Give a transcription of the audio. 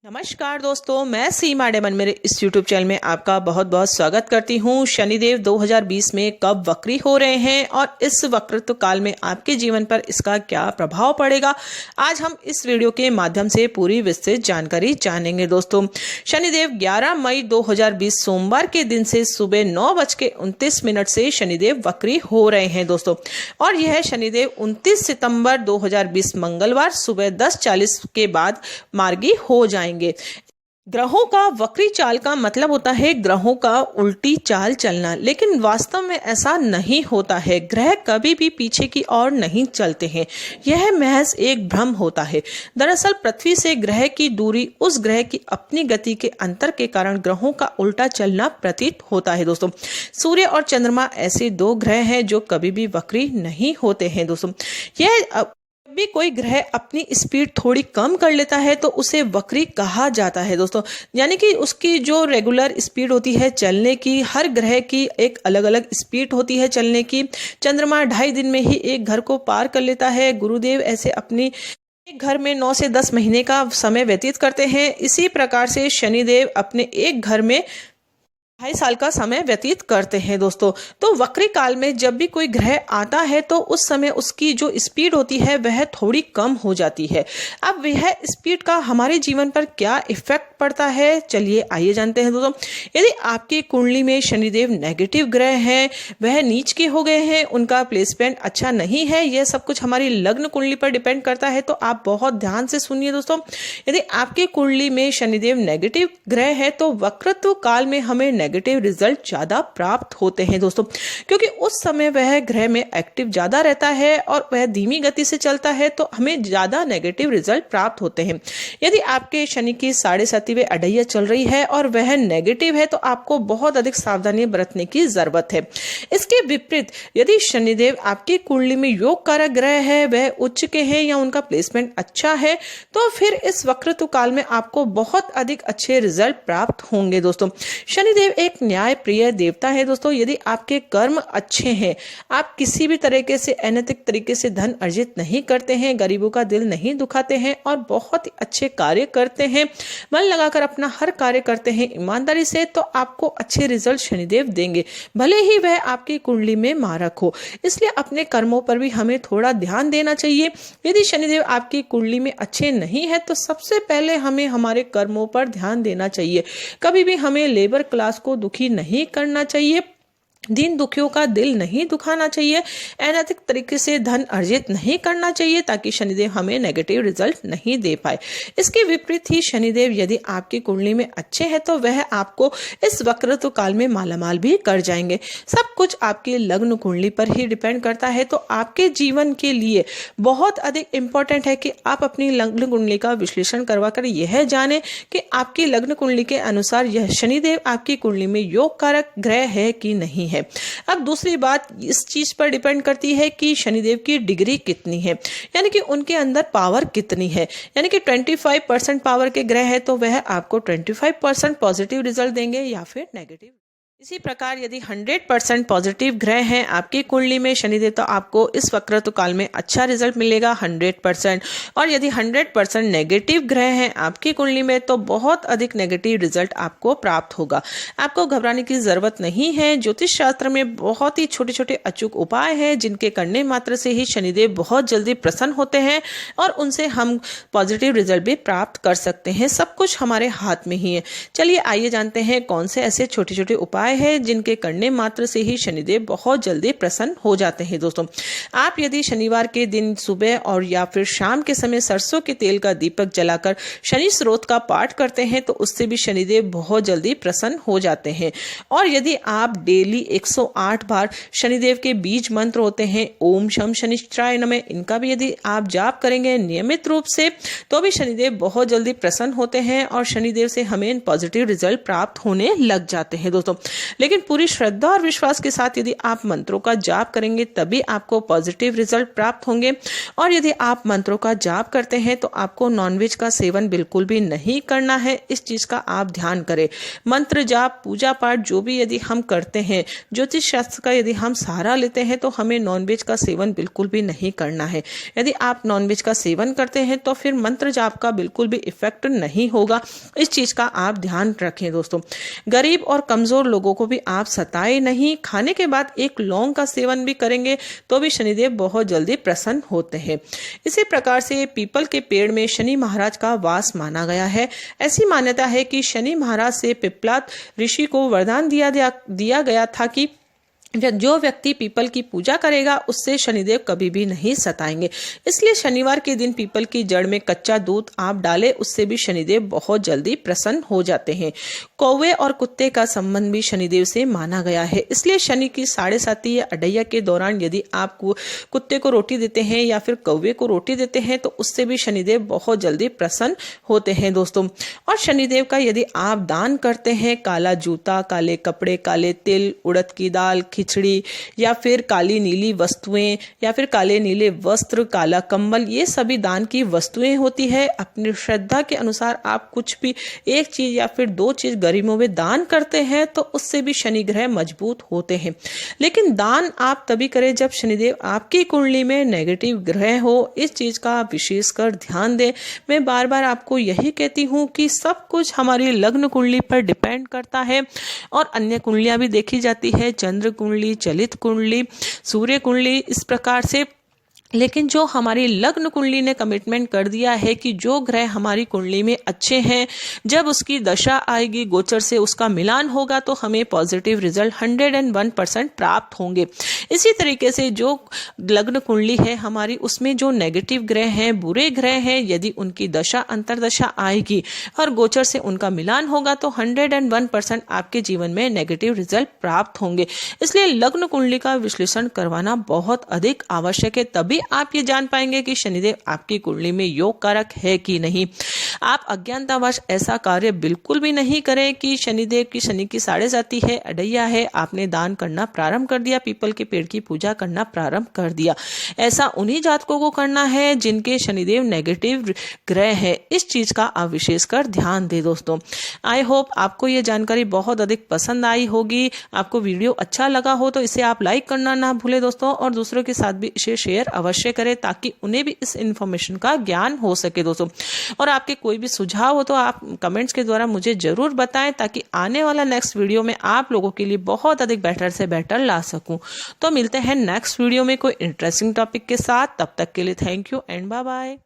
नमस्कार दोस्तों, मैं सीमा डेमन मेरे इस YouTube चैनल में आपका बहुत बहुत स्वागत करती हूँ। शनिदेव 2020 में कब वक्री हो रहे हैं और इस वक्रत्व काल में आपके जीवन पर इसका क्या प्रभाव पड़ेगा, आज हम इस वीडियो के माध्यम से पूरी विस्तृत जानकारी जानेंगे। दोस्तों, शनिदेव 11 मई 2020 सोमवार के दिन से सुबह 9:29 से शनिदेव वक्री हो रहे हैं दोस्तों, और यह शनिदेव 29 सितंबर 2020 मंगलवार सुबह 10:40 के बाद मार्गी हो जाएंगे। ग्रहों का वक्री चाल का मतलब होता है ग्रहों का उल्टी चाल चलना, लेकिन वास्तव में ऐसा नहीं होता है। ग्रह कभी भी पीछे की ओर नहीं चलते हैं, यह महज एक भ्रम होता है। दरअसल पृथ्वी से ग्रह की दूरी उस ग्रह की अपनी गति के अंतर के कारण ग्रहों का उल्टा चलना प्रतीत होता है। दोस्तों, सूर्य और चंद्रमा ऐसे दो ग्रह हैं जो कभी भी वक्री नहीं होते हैं। दोस्तों, यह भी कोई ग्रह अपनी स्पीड थोड़ी कम कर लेता है तो उसे वक्री कहा जाता है। दोस्तों, यानी कि उसकी जो रेगुलर स्पीड होती है चलने की, हर ग्रह की एक अलग अलग स्पीड होती है चलने की। चंद्रमा 2.5 दिन में ही एक घर को पार कर लेता है। गुरुदेव ऐसे अपनी एक घर में 9 से 10 महीने का समय व्यतीत करते हैं। इसी प्रकार से शनिदेव अपने एक घर में 2.5 साल का समय व्यतीत करते हैं। दोस्तों, तो वक्री काल में जब भी कोई ग्रह आता है तो उस समय उसकी जो स्पीड होती है वह थोड़ी कम हो जाती है। अब वह स्पीड का हमारे जीवन पर क्या इफेक्ट पड़ता है, चलिए आइए जानते हैं। दोस्तों, यदि आपकी कुंडली में शनिदेव नेगेटिव ग्रह हैं, वह नीच के हो गए हैं, उनका प्लेसमेंट अच्छा नहीं है, यह सब कुछ हमारी लग्न कुंडली पर डिपेंड करता है, तो आप बहुत ध्यान से सुनिए। दोस्तों, यदि आपकी कुंडली में शनिदेव नेगेटिव ग्रह है तो वक्रत्व काल में हमें नेगेटिव रिजल्ट ज्यादा प्राप्त होते हैं। दोस्तों, क्योंकि उस समय वह ग्रह में एक्टिव ज्यादा रहता है और वह धीमी गति से चलता है, तो हमें ज्यादा नेगेटिव रिजल्ट प्राप्त होते हैं। यदि आपके शनि की 7.5वीं अढ़ैया चल रही है और वह नेगेटिव है तो आपको बहुत अधिक सावधानी बरतने की जरूरत है। इसके विपरीत यदि शनिदेव आपकी कुंडली में योग कारक ग्रह है, वह उच्च के हैं या उनका प्लेसमेंट अच्छा है, तो फिर इस वक्रत्व काल में आपको बहुत अधिक अच्छे रिजल्ट प्राप्त होंगे। दोस्तों, शनिदेव एक न्याय प्रिय देवता है। दोस्तों, यदि आपके कर्म अच्छे हैं, आप किसी भी तरीके से अनैतिक तरीके से धन अर्जित नहीं करते हैं, गरीबों का दिल नहीं दुखाते हैं और बहुत ही अच्छे कार्य करते हैं, मन लगाकर अपना हर कार्य करते हैं ईमानदारी से, तो आपको अच्छे रिजल्ट शनिदेव देंगे, भले ही वह आपकी कुंडली में मारक हो। इसलिए अपने कर्मों पर भी हमें थोड़ा ध्यान देना चाहिए। यदि शनिदेव आपकी कुंडली में अच्छे नहीं है तो सबसे पहले हमें हमारे कर्मों पर ध्यान देना चाहिए। कभी भी हमें लेबर क्लास को दुखी नहीं करना चाहिए, दीन दुखियों का दिल नहीं दुखाना चाहिए, अनैतिक तरीके से धन अर्जित नहीं करना चाहिए ताकि शनिदेव हमें नेगेटिव रिजल्ट नहीं दे पाए। इसके विपरीत ही शनिदेव यदि आपकी कुंडली में अच्छे हैं तो वह आपको इस वक्रत्व काल में मालामाल भी कर जाएंगे। सब कुछ आपकी लग्न कुंडली पर ही डिपेंड करता है, तो आपके जीवन के लिए बहुत अधिक इंपॉर्टेंट है कि आप अपनी लग्न कुंडली का विश्लेषण करवा कर यह जाने कि आपकी लग्न कुंडली के अनुसार यह शनिदेव आपकी कुंडली में योग कारक ग्रह है कि नहीं है। अब दूसरी बात इस चीज पर डिपेंड करती है कि शनिदेव की डिग्री कितनी है, यानी कि उनके अंदर पावर कितनी है। यानी कि 25% पावर के ग्रह है तो वह आपको 25% पॉजिटिव रिजल्ट देंगे या फिर नेगेटिव। इसी प्रकार यदि 100% पॉजिटिव ग्रह हैं आपकी कुंडली में शनिदेव, तो आपको इस वक्रत्व काल में अच्छा रिजल्ट मिलेगा 100%, और यदि 100% नेगेटिव ग्रह हैं आपकी कुंडली में तो बहुत अधिक नेगेटिव रिजल्ट आपको प्राप्त होगा। आपको घबराने की जरूरत नहीं है। ज्योतिष शास्त्र में बहुत ही छोटे छोटे अचूक उपाय हैं जिनके करने मात्र से ही शनिदेव बहुत जल्दी प्रसन्न होते हैं और उनसे हम पॉजिटिव रिजल्ट भी प्राप्त कर सकते हैं। सब कुछ हमारे हाथ में ही है। चलिए आइए जानते हैं कौन से ऐसे छोटे छोटे उपाय है जिनके करने मात्र से ही शनिदेव बहुत जल्दी प्रसन्न हो जाते हैं। दोस्तों, आप यदि शनिवार के दिन सुबह और या फिर शाम के समय सरसों के तेल का दीपक जलाकर शनि स्रोत का पाठ करते हैं तो उससे भी शनिदेव बहुत जल्दी प्रसन्न हो जाते हैं। और यदि आप डेली 108 बार शनिदेव के बीज मंत्र होते हैं ओम शम शनिश्चराय नमः, इनका भी यदि आप जाप करेंगे नियमित रूप से तो भी शनिदेव बहुत जल्दी प्रसन्न होते हैं और शनिदेव से हमें पॉजिटिव रिजल्ट प्राप्त होने लग जाते हैं। दोस्तों, लेकिन पूरी श्रद्धा और विश्वास के साथ यदि आप मंत्रों का जाप करेंगे तभी आपको पॉजिटिव रिजल्ट प्राप्त होंगे। और यदि आप मंत्रों का जाप करते हैं तो आपको नॉनवेज का सेवन बिल्कुल भी नहीं करना है, इस चीज का आप ध्यान करें। मंत्र जाप पूजा पाठ जो भी यदि हम करते हैं, ज्योतिष शास्त्र का यदि हम सहारा लेते हैं तो हमें नॉनवेज का सेवन बिल्कुल भी नहीं करना है। यदि आप नॉनवेज का सेवन करते हैं तो फिर मंत्र जाप का बिल्कुल भी इफेक्ट नहीं होगा, इस चीज का आप ध्यान रखें दोस्तों। गरीब और कमजोर लोगों को भी आप सताए नहीं। खाने के बाद एक लौंग का सेवन भी करेंगे तो भी शनिदेव बहुत जल्दी प्रसन्न होते हैं। इसी प्रकार से पीपल के पेड़ में शनि महाराज का वास माना गया है। ऐसी मान्यता है कि शनि महाराज से पिपलाद ऋषि को वरदान दिया गया था कि जो व्यक्ति पीपल की पूजा करेगा उससे शनिदेव कभी भी नहीं सताएंगे। इसलिए शनिवार के दिन पीपल की जड़ में कच्चा दूध आप डालें, उससे भी शनिदेव बहुत जल्दी प्रसन्न हो जाते हैं। कौवे और कुत्ते का संबंध भी शनिदेव से माना गया है। इसलिए शनि की 7.5 या अढ़ैया के दौरान यदि आप कुत्ते को रोटी देते हैं या फिर कौवे को रोटी देते हैं तो उससे भी शनिदेव बहुत जल्दी प्रसन्न होते हैं दोस्तों। और शनिदेव का यदि आप दान करते हैं, काला जूता, काले कपड़े, काले तिल, उड़द की दाल, खिचड़ी या फिर काली नीली वस्तुएं या फिर काले नीले वस्त्र, काला कंबल, ये सभी दान की वस्तुएं होती है। अपनी श्रद्धा के अनुसार आप कुछ भी एक चीज या फिर 2 चीज गरीबों में दान करते हैं तो उससे भी शनि ग्रह मजबूत होते हैं। लेकिन दान आप तभी करें जब शनिदेव आपकी कुंडली में नेगेटिव ग्रह हो, इस चीज का आप विशेषकर ध्यान दें। मैं बार बार आपको यही कहती हूँ कि सब कुछ हमारी लग्न कुंडली पर डिपेंड करता है और अन्य कुंडलियां भी देखी जाती है, चंद्र कुंडली, चलित कुंडली, सूर्य कुंडली, इस प्रकार से। लेकिन जो हमारी लग्न कुंडली ने कमिटमेंट कर दिया है कि जो ग्रह हमारी कुंडली में अच्छे हैं, जब उसकी दशा आएगी, गोचर से उसका मिलान होगा तो हमें पॉजिटिव रिजल्ट 101% प्राप्त होंगे। इसी तरीके से जो लग्न कुंडली है हमारी, उसमें जो नेगेटिव ग्रह हैं, बुरे ग्रह हैं, यदि उनकी दशा अंतरदशा आएगी और गोचर से उनका मिलान होगा तो 101% आपके जीवन में नेगेटिव रिजल्ट प्राप्त होंगे। इसलिए लग्न कुंडली का विश्लेषण करवाना बहुत अधिक आवश्यक है, तभी आप ये जान पाएंगे कि शनिदेव आपकी कुंडली में योग कारक है कि नहीं। आप अज्ञानतावश ऐसा कार्य बिल्कुल भी नहीं करें कि शनिदेव की शनि की 7.5 है, अढ़ैया है, आपने दान करना प्रारंभ कर दिया, पीपल के पेड़ की पूजा करना प्रारंभ कर दिया। ऐसा उन्हीं जातकों को करना है जिनके शनिदेव नेगेटिव ग्रह है। इस चीज का आप विशेषकर ध्यान दें दोस्तों। आई होप आपको ये जानकारी बहुत अधिक पसंद आई होगी। आपको वीडियो अच्छा लगा हो तो इसे आप लाइक करना ना भूलें दोस्तों, और दूसरों के साथ भी इसे शेयर अवश्य करें ताकि उन्हें भी इस इंफॉर्मेशन का ज्ञान हो सके दोस्तों। और आपके कोई भी सुझाव हो तो आप कमेंट्स के द्वारा मुझे जरूर बताएं ताकि आने वाला नेक्स्ट वीडियो में आप लोगों के लिए बहुत अधिक बेटर से बेटर ला सकूं। तो मिलते हैं नेक्स्ट वीडियो में कोई इंटरेस्टिंग टॉपिक के साथ। तब तक के लिए thank you and bye bye.